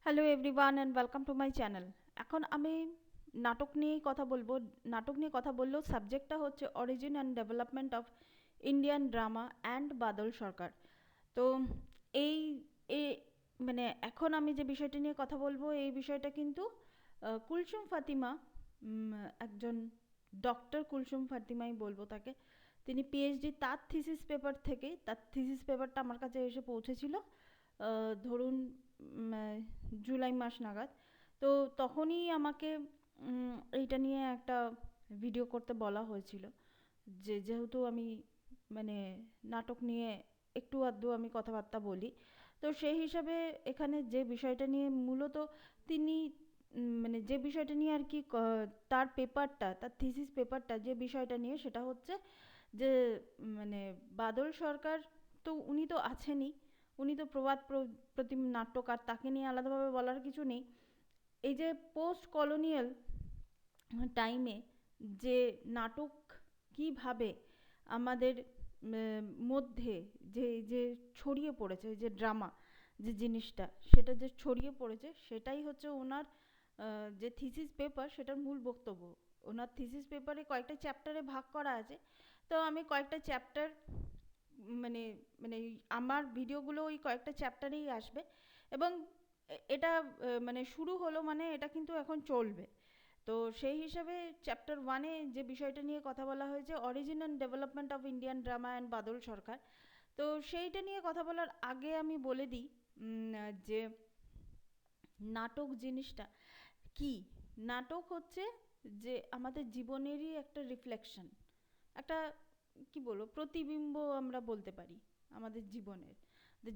Hello everyone and welcome to my channel. এখন আমি নাটক নিয়েই কথা বলবো। নাটক নিয়ে কথা বললেও সাবজেক্টটা হচ্ছে origin and development of Indian drama and Badal Sircar. তো এই এ মানে এখন আমি যে বিষয়টা নিয়ে কথা বলবো এই বিষয়টা কিন্তু কুলসুম ফাতিমা, উম, একজন ডক্টর কুলসুম ফাতিমাই বলবো তাকে। তিনি পিএইচডি তার থিসিস পেপারটা আমার কাছে এসে পৌঁছেছিল ধরুন জুলাই মাস নাগাদ। তো তখনই আমাকে এইটা নিয়ে একটা ভিডিও করতে বলা হয়েছিল, যেহেতু আমি মানে নাটক নিয়ে একটু আধটু আমি কথাবার্তা বলি। তো সেই হিসাবে এখানে যে বিষয়টা নিয়ে মূলত তিনি যে বিষয়টা নিয়ে আর কি তার থিসিস পেপারটা যে বিষয়টা নিয়ে সেটা হচ্ছে যে মানে বাদল সরকার, তো উনি তো আছেনই, উনি তো প্রতিম নাট্যকার, তাকে নিয়ে আলাদাভাবে বলার কিছু নেই। এই যে পোস্ট কলোনিয়াল টাইমে যে নাটক কিভাবে আমাদের মধ্যে যে ছড়িয়ে পড়েছে, যে ড্রামা যে জিনিসটা সেটা যে ছড়িয়ে পড়েছে সেটাই হচ্ছে ওনার যে থিসিস পেপার সেটার মূল বক্তব্য। ওনার থিসিস পেপারে কয়েকটা চ্যাপ্টারে ভাগ করা আছে। তো আমি কয়েকটা চ্যাপ্টার মানে মানে আমার ভিডিওগুলো ওই কয়েকটা চ্যাপ্টারেই আসবে। এবং এটা শুরু হলো মানে এটা কিন্তু এখন চলবে। তো সেই হিসাবে চ্যাপ্টার ওয়ানে যে বিষয়টা নিয়ে কথা বলা হয়েছে origin and development of Indian drama and Badal Sircar. তো সেইটা নিয়ে কথা বলার আগে আমি বলে দিই যে নাটক জিনিসটা কি। নাটক হচ্ছে যে আমাদের জীবনেরই একটা রিফ্লেকশন, একটা কি বলবো প্রতিবিম্ব আমরা বলতে পারি আমাদের জীবনের,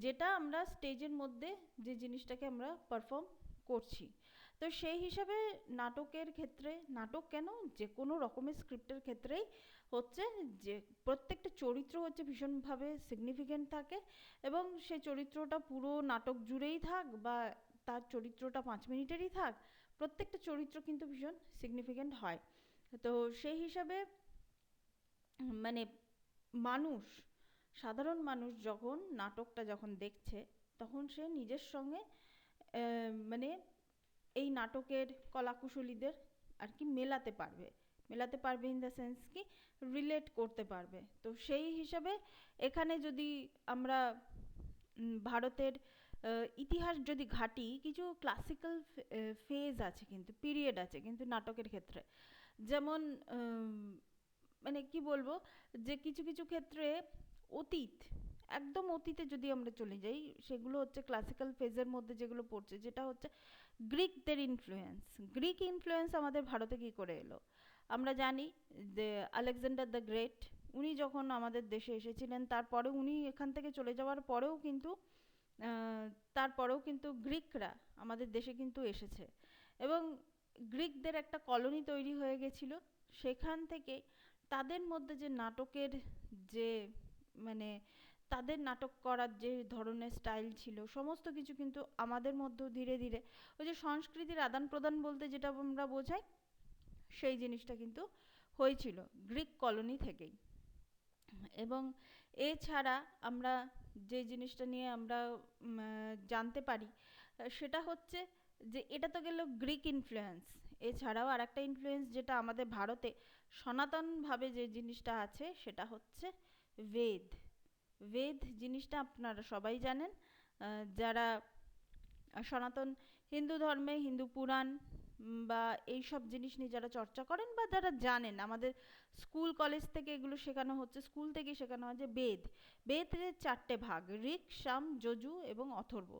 যেটা আমরা স্টেজের মধ্যে যে জিনিসটাকে আমরা পারফর্ম করছি। তো সেই হিসাবে নাটকের ক্ষেত্রে, নাটক কেন, যে কোনো রকমের স্ক্রিপ্টের ক্ষেত্রেই হচ্ছে যে প্রত্যেকটা চরিত্র হচ্ছে ভীষণভাবে সিগনিফিকেন্ট থাকে। এবং সেই চরিত্রটা পুরো নাটক জুড়েই থাক বা তার চরিত্রটা 5 মিনিটেরই থাক, প্রত্যেকটা চরিত্র কিন্তু ভীষণ সিগনিফিকেন্ট হয়। তো সেই হিসাবে মানে মানুষ, সাধারণ মানুষ যখন নাটকটা যখন দেখছে তখন সে নিজের সঙ্গে মানে এই নাটকের কলাকুশলীদের আর কি মেলাতে পারবে ইন দ্য সেন্স কি রিলেট করতে পারবে। তো সেই হিসাবে এখানে যদি আমরা ভারতের ইতিহাস যদি ঘাঁটি, কিছু ক্লাসিক্যাল ফেজ আছে, কিন্তু পিরিয়ড আছে কিন্তু নাটকের ক্ষেত্রে। যেমন কি বলবো, যে কিছু কিছু ক্ষেত্রে অতীত, একদম অতীতে যদি আমরা চলে যাই, সেগুলো হচ্ছে ক্লাসিক্যাল ফেজের মধ্যে যেগুলো পড়ছে, যেটা হচ্ছে গ্রিকদের ইনফ্লুয়েন্স। গ্রিক ইনফ্লুয়েন্স আমাদের ভারতে কী করে এলো আমরা জানি। যে আলেকজান্ডার দ্য গ্রেট, উনি যখন আমাদের দেশে এসেছিলেন, তারপরে উনি এখান থেকে চলে যাওয়ার পরেও কিন্তু তারপরেও কিন্তু গ্রিকরা আমাদের দেশে কিন্তু এসেছে। এবং গ্রিকদের একটা কলোনি তৈরি হয়ে গেছিল। সেখান থেকে তাদের মধ্যে যে নাটকের যে মানে তাদের নাটক করার যে ধরনের স্টাইল ছিল, সমস্ত কিছু কিন্তু আমাদের মধ্যেও ধীরে ধীরে ওই যে সংস্কৃতির আদান প্রদান বলতে যেটা আমরা বোঝাই, সেই জিনিসটা কিন্তু হয়েছিল গ্রিক কলোনি থেকেই। এবং এছাড়া আমরা যে জিনিসটা নিয়ে আমরা জানতে পারি সেটা হচ্ছে যে এটা তো গেল গ্রিক ইনফ্লুয়েন্স। এছাড়াও আর একটা ইনফ্লুয়েন্স যেটা আমাদের ভারতে সনাতনভাবে যে জিনিসটা আছে সেটা হচ্ছে বেদ। বেদ জিনিসটা আপনারা সবাই জানেন, যারা সনাতন হিন্দু ধর্মে, হিন্দু পুরাণ বা এই সব জিনিস নিয়ে যারা চর্চা করেন বা যারা জানেন, আমাদের স্কুল কলেজ থেকে এগুলো শেখানো হচ্ছে, স্কুল থেকে শেখানো হয় যে বেদ, বেদের 4টে ভাগ, ঋক, সাম, যজু এবং অথর্ব।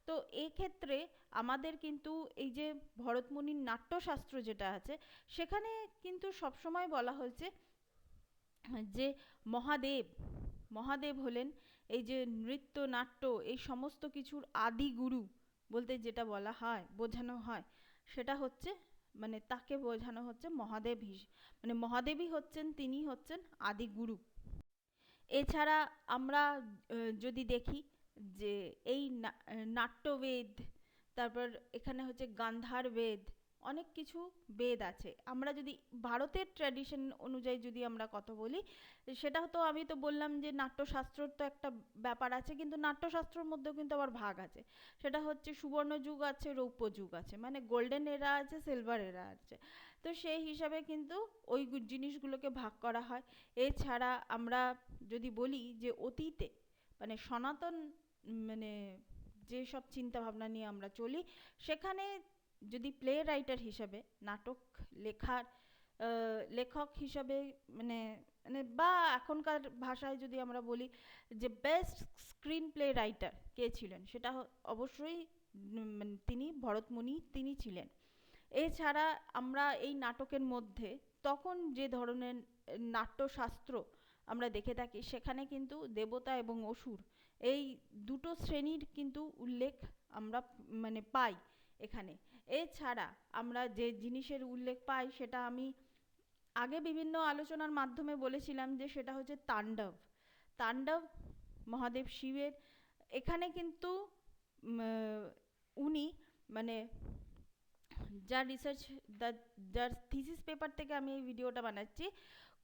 তো এক্ষেত্রে আমাদের কিন্তু এই যে ভরতমুনির নাট্যশাস্ত্র যেটা আছে, সেখানে কিন্তু সবসময় বলা হয়েছে যে মহাদেব, মহাদেব হলেন এই যে নৃত্য নাট্য এই সমস্ত কিছুর আদি গুরু বলতে যেটা বলা হয়, বোঝানো হয়, সেটা হচ্ছে তাকে বোঝানো হচ্ছে মহাদেব মহাদেবই হচ্ছেন, তিনি হচ্ছেন আদি গুরু। এছাড়া আমরা যদি দেখি যে এই নাট্যবেদ, তারপর এখানে হচ্ছে গান্ধার বেদ, অনেক কিছু বেদ আছে। আমরা যদি ভারতের ট্র্যাডিশন অনুযায়ী যদি আমরা কথা বলি, সেটা তো আমি তো বললাম যে নাট্যশাস্ত্রর তো একটা ব্যাপার আছে, কিন্তু নাট্যশাস্ত্রর মধ্যেও কিন্তু আবার ভাগ আছে। সেটা হচ্ছে সুবর্ণ যুগ আছে, রৌপ্য যুগ আছে, মানে গোল্ডেন এরা আছে, সিলভার এরা আছে। তো সেই হিসাবে কিন্তু ওই জিনিসগুলোকে ভাগ করা হয়। এছাড়া আমরা যদি বলি যে অতীতে মানে সনাতন মানে যেসব চিন্তা ভাবনা নিয়ে আমরা চলি, সেখানে যদি প্লে রাইটার হিসাবে নাটক লেখার লেখক হিসাবে মানে মানে বা এখনকার ভাষায় যদি আমরা বলি যে বেস্ট স্ক্রিন প্লে রাইটার কে ছিলেন, সেটা অবশ্যই মানে তিনি ভরতমুনি তিনি ছিলেন। এছাড়া আমরা এই নাটকের মধ্যে তখন যে ধরনের নাট্যশাস্ত্র আমরা দেখে থাকি, সেখানে কিন্তু দেবতা এবং অসুর এই দুটো শ্রেণীর কিন্তু উল্লেখ আমরা মানে পাই এখানে। এছাড়া আমরা যে জিনিসের উল্লেখ পাই সেটা আমি আগে বিভিন্ন আলোচনার মাধ্যমে বলেছিলাম যে সেটা হচ্ছে তাণ্ডব। তাণ্ডব মহাদেব শিবের। এখানে কিন্তু উনি মানে যার রিসার্চ যার থিসিস পেপার থেকে আমি এই ভিডিওটা বানাচ্ছি,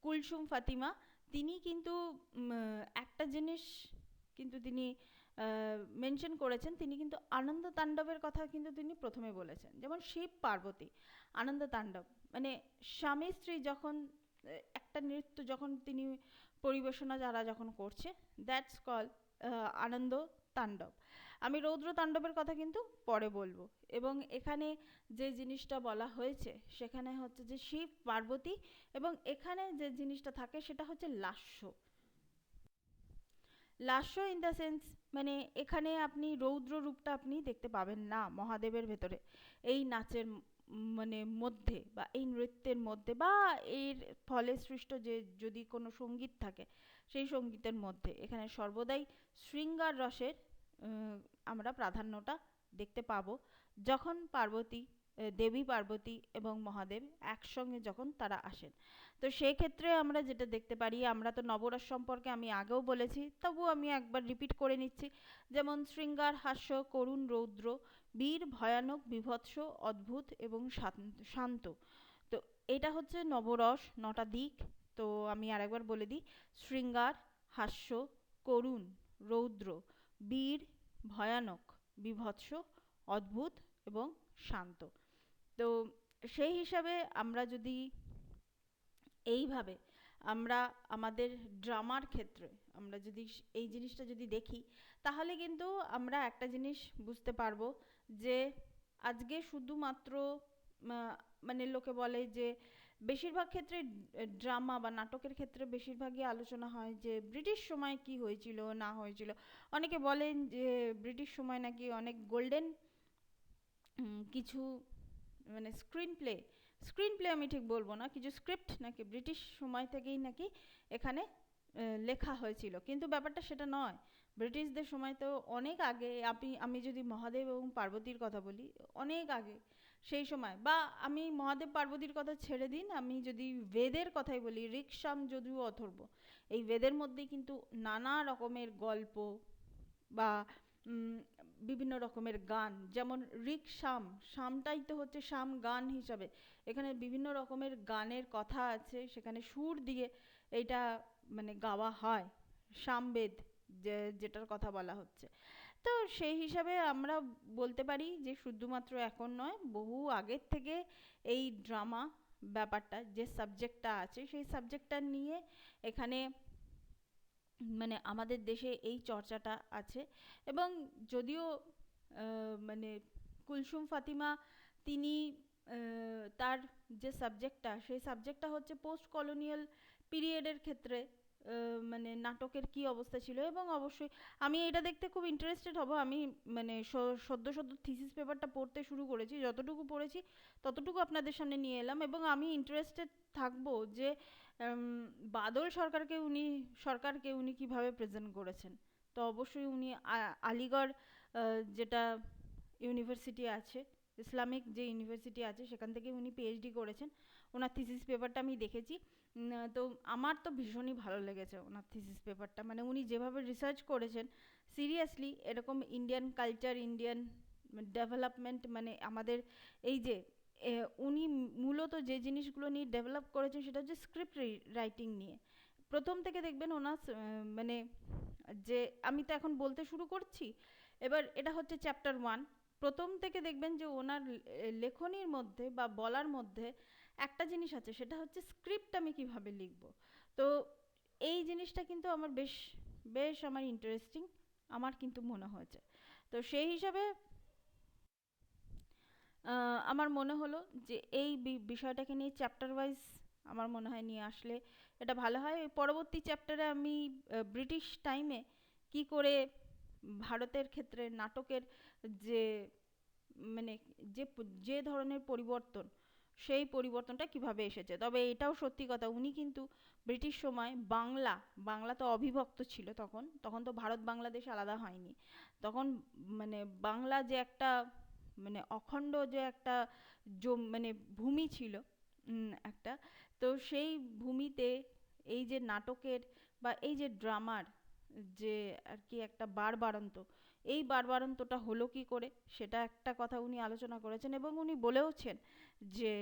কুলসুম ফাতিমা, তিনি কিন্তু একটা জিনিস কিন্তু তিনি মেনশন করেছেন। তিনি কিন্তু আনন্দ তাণ্ডবের কথা কিন্তু তিনি প্রথমে বলেছেন। যেমন শিব পার্বতী আনন্দ তাণ্ডব, মানে স্বামী স্ত্রী যখন একটা নৃত্য যখন তিনি পরিবেশনা যারা যখন করছে, দ্যাটস কল আনন্দ তাণ্ডব। আমি রৌদ্র তাণ্ডবের কথা কিন্তু পরে বলবো। এবং এখানে যে জিনিসটা বলা হয়েছে সেখানে হচ্ছে যে শিব পার্বতী, এবং এখানে যে জিনিসটা থাকে সেটা হচ্ছে লাস্য। লাস্য ইন দ্য সেন্স মানে এখানে আপনি রৌদ্র রূপটা আপনি দেখতে পাবেন না মহাদেবের ভেতরে, এই নাচের মানে মধ্যে বা এই নৃত্যের মধ্যে বা এর ফলে সৃষ্ট যে যদি কোনো সঙ্গীত থাকে সেই সঙ্গীতের মধ্যে এখানে সর্বদাই শৃঙ্গার রসের আমরা প্রাধান্যটা দেখতে পাবো, যখন পার্বতী দেবী পার্বতী এবং মহাদেব একসঙ্গে যখন তারা আসেন। তো সেই ক্ষেত্রে আমরা যেটা দেখতে পারি, আমরা তো নবরস সম্পর্কে আমি আগেও বলেছি, তবুও আমি একবার রিপিট করে নিচ্ছি। যেমন শৃঙ্গার, হাস্য, করুণ, রৌদ্র, বীর, ভয়ানক, বীভৎস, অদ্ভুত এবং শান্ত। তো এটা হচ্ছে নবরস, নটা দিক। তো আমি আরেকবার বলে দিই: শৃঙ্গার, হাস্য, করুণ, রৌদ্র, বীর, ভয়ানক, বীভৎস, অদ্ভুত এবং শান্ত। তো সেই হিসাবে আমরা যদি এইভাবে আমরা আমাদের ড্রামার ক্ষেত্রে আমরা যদি এই জিনিসটা যদি দেখি, তাহলে কিন্তু আমরা একটা জিনিস বুঝতে পারবো যে আজকে শুধুমাত্র মানে লোকে বলে যে বেশিরভাগ ক্ষেত্রে ড্রামা বা নাটকের ক্ষেত্রে বেশিরভাগই আলোচনা হয় যে ব্রিটিশ সময় কি হয়েছিল না হয়েছিল। অনেকে বলেন যে ব্রিটিশ সময় নাকি অনেক গোল্ডেন কিছু মানে স্ক্রিন প্লে আমি ঠিক বলবো না, কিছু স্ক্রিপ্ট নাকি ব্রিটিশ সময় থেকেই নাকি এখানে লেখা হয়েছিল, কিন্তু ব্যাপারটা সেটা নয়। ব্রিটিশদের সময় তো অনেক আগে, আমি যদি মহাদেব এবং পার্বতীর কথা বলি, অনেক আগে সেই সময়, বা আমি মহাদেব পার্বতীর কথা ছেড়ে দিন, আমি যদি বেদের কথাই বলি, ঋক্সাম যজুর অথর্ব, এই বেদের মধ্যে কিন্তু নানা রকমের গল্প বা বিভিন্ন রকমের গান, যেমন ঋক সাম, সামটাই তো হচ্ছে সাম গান হিসাবে, এখানে বিভিন্ন রকমের গানের কথা আছে, সেখানে সুর দিয়ে এইটা মানে গাওয়া হয়, সামবেদ যেটার কথা বলা হচ্ছে। তো সেই হিসাবে আমরা বলতে পারি যে শুধুমাত্র এখন নয়, বহু আগের থেকে এই ড্রামা ব্যাপারটা যে সাবজেক্টটা আছে সেই সাবজেক্টটা নিয়ে এখানে মানে আমাদের দেশে এই চর্চাটা আছে। এবং যদিও মানে কুলসুম ফাতিমা তিনি তার যে সাবজেক্টটা সেই সাবজেক্টটা হচ্ছে পোস্ট কলোনিয়াল পিরিয়ডের ক্ষেত্রে মানে নাটকের কি অবস্থা ছিল, এবং অবশ্যই আমি এটা দেখতে খুব ইন্টারেস্টেড হব। আমি মানে সদ্য থিসিস পেপারটা পড়তে শুরু করেছি, যতটুকু পড়েছি ততটুকু আপনাদের সামনে নিয়ে এলাম, এবং আমি ইন্টারেস্টেড থাকবো যে বাদল সরকারকে উনি কিভাবে প্রেজেন্ট করেছেন। তো অবশ্যই উনি আলিগড় যেটা ইউনিভার্সিটি আছে, ইসলামিক যে ইউনিভার্সিটি আছে, সেখান থেকে উনি পিএইচডি করেছেন। ওনার থিসিস পেপারটা আমি দেখেছি। তো আমার তো ভীষণই ভালো লেগেছে ওনার থিসিস পেপারটা, মানে উনি যেভাবে রিসার্চ করেছেন, সিরিয়াসলি এরকম ইন্ডিয়ান কালচার, ইন্ডিয়ান ডেভেলপমেন্ট, মানে আমাদের এই যে উনি মূলত যে জিনিসগুলো নিয়ে ডেভেলপ করেছেন সেটা হচ্ছে স্ক্রিপ্ট রাইটিং নিয়ে। প্রথম থেকে দেখবেন ওনার মানে যে আমি তো এখন বলতে শুরু করছি, এবার এটা হচ্ছে চ্যাপ্টার 1। প্রথম থেকে দেখবেন যে ওনার লেখনীর মধ্যে বা বলার মধ্যে একটা জিনিস আছে, সেটা হচ্ছে স্ক্রিপ্ট আমি কিভাবে লিখব। তো এই জিনিসটা কিন্তু আমার বেশ বেশ আমার ইন্টারেস্টিং আমার কিন্তু মনে হয়েছে। তো সেই হিসাবে আমার মনে হলো যে এই বিষয়টাকে নিয়ে চ্যাপ্টার ওয়াইজ আমার মনে হয় নিয়ে আসলে এটা ভালো হয়। পরবর্তী চ্যাপ্টারে আমি ব্রিটিশ টাইমে কি করে ভারতের ক্ষেত্রে নাটকের যে মানে যে ধরনের পরিবর্তন, সেই পরিবর্তনটা কিভাবে এসেছে। তবে এটাও সত্যি কথা, উনি কিন্তু ব্রিটিশ সময় বাংলা তো অবিভক্ত ছিল, তখন তখন তো ভারত বাংলাদেশ আলাদা হয়নি। তখন মানে বাংলা যে একটা মানে অখণ্ড যে একটা মানে ভূমি ছিল, একটা, তো সেই ভূমিতে এই যে নাটকের বা এই যে ড্রামার যে আর কি একটা বাড়বাড়ন্ত, এই বাড়বাড়ন্তটা হলো কি করে, সেটা একটা কথা উনি আলোচনা করেছেন এবং উনি বলেওছেন যে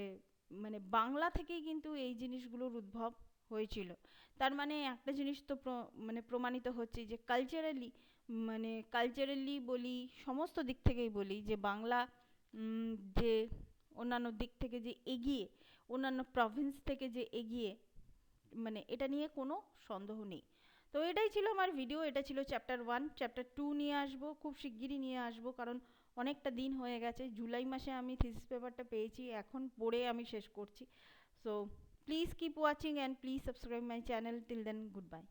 মানে বাংলা থেকেই কিন্তু এই জিনিসগুলোর উদ্ভব হয়েছিল। তার মানে একটা জিনিস তো মানে প্রমাণিত হচ্ছে যে কালচারালি বলি, সমস্ত দিক থেকেই বলি যে বাংলা যে অন্যান্য দিক থেকে যে এগিয়ে, অন্যান্য প্রভিন্স থেকে যে এগিয়ে, মানে এটা নিয়ে কোনো সন্দেহ নেই। তো এটাই ছিল আমার ভিডিও, এটা ছিল চ্যাপ্টার 1। চ্যাপ্টার 2 নিয়ে আসবো খুব শিগগিরই নিয়ে আসবো, কারণ অনেকটা দিন হয়ে গেছে। জুলাই মাসে আমি থিসিস পেপারটা পেয়েছি, এখন পড়ে আমি শেষ করছি। So please keep watching and please subscribe my channel. Till then, good bye.